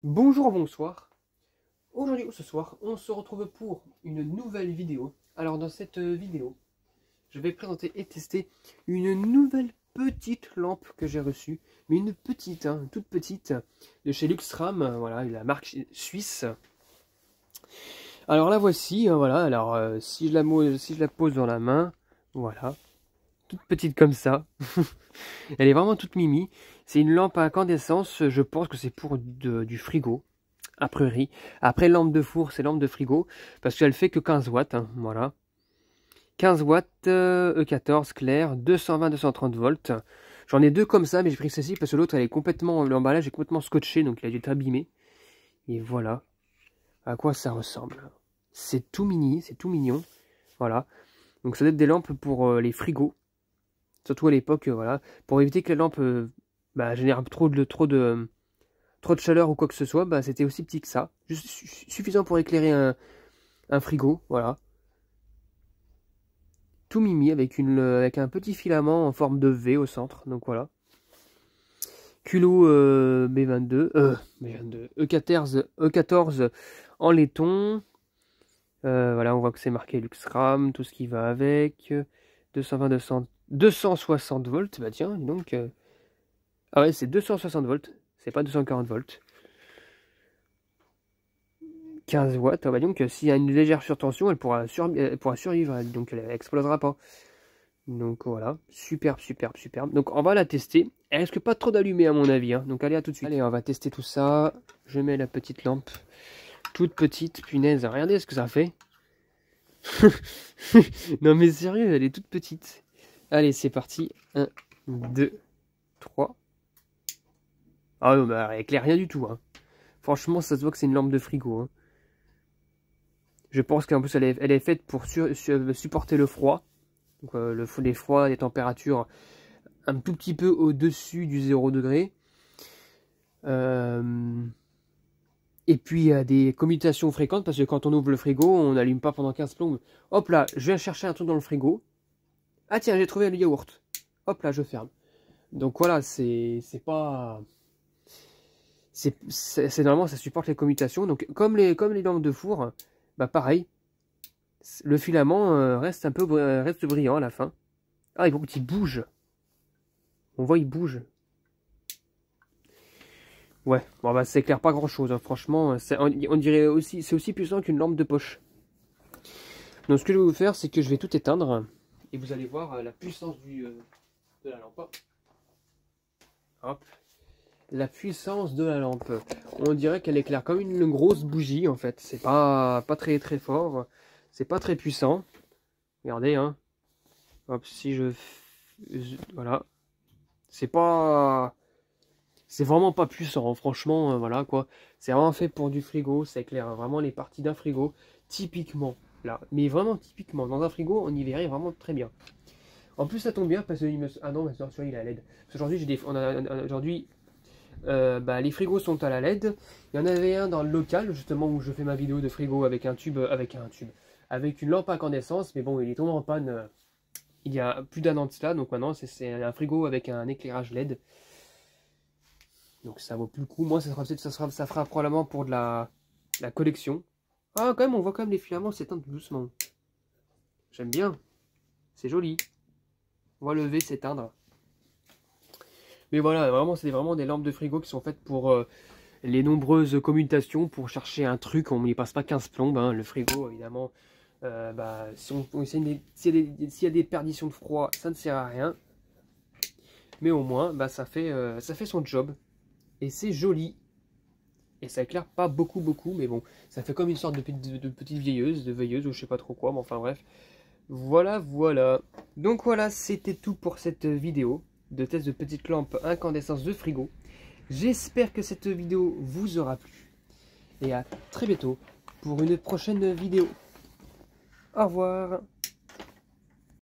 Bonjour, bonsoir. Aujourd'hui ou ce soir, on se retrouve pour une nouvelle vidéo. Alors dans cette vidéo, je vais présenter et tester une nouvelle petite lampe que j'ai reçue. Mais une petite, toute petite, de chez Luxram, voilà, la marque suisse. Alors la voici, voilà, alors si je la pose dans la main, voilà, toute petite comme ça. Elle est vraiment toute mimi. C'est une lampe à incandescence, je pense que c'est pour du frigo. A priori. Après, lampe de four, c'est lampe de frigo, parce qu'elle fait que 15 watts, voilà. 15 watts, E14 clair, 220-230 volts. J'en ai deux comme ça, mais j'ai pris celle-ci parce que l'autre, elle est complètement, l'emballage est complètement scotché, donc il a dû être abîmé. Et voilà à quoi ça ressemble. C'est tout mini, c'est tout mignon, voilà. Donc ça doit être des lampes pour les frigos, surtout à l'époque, voilà, pour éviter que la lampe génère trop de chaleur ou quoi que ce soit, c'était aussi petit que ça. Juste suffisant pour éclairer un frigo, voilà. Tout mimi avec un petit filament en forme de V au centre, donc voilà. Culot B22, E14 en laiton. Voilà, on voit que c'est marqué Luxram, tout ce qui va avec. 260 volts, bah tiens, donc. Ah ouais, c'est 260 volts, c'est pas 240 volts. 15 watts, bah donc s'il y a une légère surtension, elle pourra survivre, donc elle explosera pas. Donc voilà, superbe, superbe, superbe. Donc on va la tester. Elle risque pas trop d'allumer à mon avis, donc allez, à tout de suite. Allez, on va tester tout ça. Je mets la petite lampe, toute petite, punaise, regardez ce que ça fait. Non mais sérieux, elle est toute petite. Allez, c'est parti. 1, 2, 3. Ah non, bah elle éclaire rien du tout. Franchement, ça se voit que c'est une lampe de frigo. Je pense qu'en plus, elle est faite pour supporter le froid. Donc, les froids, les températures un tout petit peu au-dessus du 0 degré. Et puis, il y a des commutations fréquentes parce que quand on ouvre le frigo, on n'allume pas pendant 15 plombes. Hop là, je viens chercher un truc dans le frigo. Ah tiens, j'ai trouvé le yaourt. Hop là, je ferme. Donc voilà, c'est pas... Normalement, ça supporte les commutations. Donc, comme les lampes de four, pareil. Le filament reste reste brillant à la fin. Ah, il faut qu'il bouge. On voit, il bouge. Ouais, bon ça éclaire pas grand chose, franchement, on dirait aussi, c'est aussi puissant qu'une lampe de poche. Donc ce que je vais vous faire, c'est que je vais tout éteindre, et vous allez voir la puissance de la lampe. Hop. La puissance de la lampe. On dirait qu'elle éclaire comme une grosse bougie, en fait. C'est pas très très fort, c'est pas très puissant. Regardez, Hop, si voilà. C'est vraiment pas puissant, franchement, voilà quoi. C'est vraiment fait pour du frigo, ça éclaire vraiment les parties d'un frigo, typiquement, là. Mais vraiment typiquement, dans un frigo, on y verrait vraiment très bien. En plus, ça tombe bien parce que ah non, mais celui-là, il est à LED. Parce qu'aujourd'hui, aujourd'hui, les frigos sont à la LED. Il y en avait un dans le local, justement, où je fais ma vidéo de frigo avec avec une lampe à incandescence, mais bon, il est tombé en panne il y a plus d'un an de cela, donc maintenant, c'est un frigo avec un éclairage LED. Donc ça vaut plus le coup. Moi, ça fera probablement pour de la collection. Ah, quand même, on voit quand même les filaments s'éteindre doucement. J'aime bien. C'est joli. On voit le V s'éteindre. Mais voilà, vraiment, c'est vraiment des lampes de frigo qui sont faites pour les nombreuses commutations, pour chercher un truc. On n'y passe pas 15 plombes. Le frigo, évidemment, s'il y a des perditions de froid, ça ne sert à rien. Mais au moins, ça fait son job. Et c'est joli. Et ça éclaire pas beaucoup, mais bon, ça fait comme une sorte de petite veilleuse, ou je sais pas trop quoi, mais enfin bref. Voilà, voilà. Donc voilà, c'était tout pour cette vidéo de test de petite lampe incandescence de frigo. J'espère que cette vidéo vous aura plu. Et à très bientôt pour une prochaine vidéo. Au revoir.